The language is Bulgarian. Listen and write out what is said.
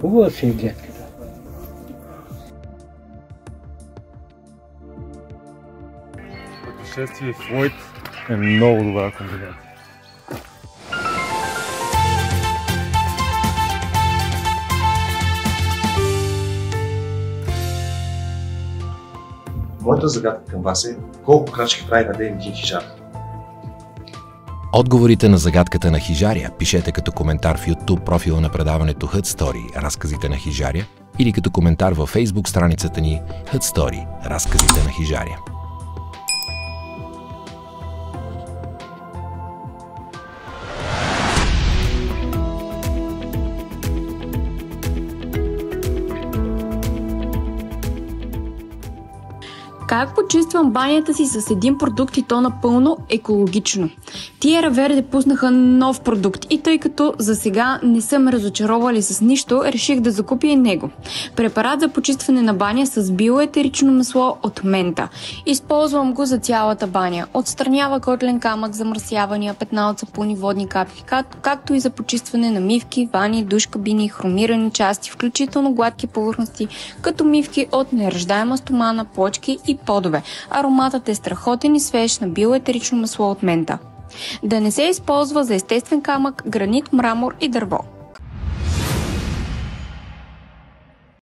Хубава си е гледката. Пътешествие в Лойд е много добра комбинация. Моята загадка към вас е колко крачки прави на ден един хижар? Отговорите на загадката на хижаря пишете като коментар в YouTube профила на предаването Hut Story – Разказите на хижаря или като коментар във Facebook страницата ни Hut Story – Разказите на хижаря. Как почиствам банята си с един продукт и то напълно екологично? Тиера Верде пуснаха нов продукт и тъй като за сега не са ме разочаровали с нищо, реших да закупя и него. Препарат за почистване на баня с биоетерично масло от мента. Използвам го за цялата баня. Отстранява котлен камък, замърсявания, петна от сапуни, водни капки, както и за почистване на мивки, вани, душ кабини, хромирани части, включително гладки повърхности, като мивки от неръждаема стомана, плочки и подове. Ароматът е страхотен и свеж на биоетерично масло от мента. Да не се използва за естествен камък, гранит, мрамор и дърво.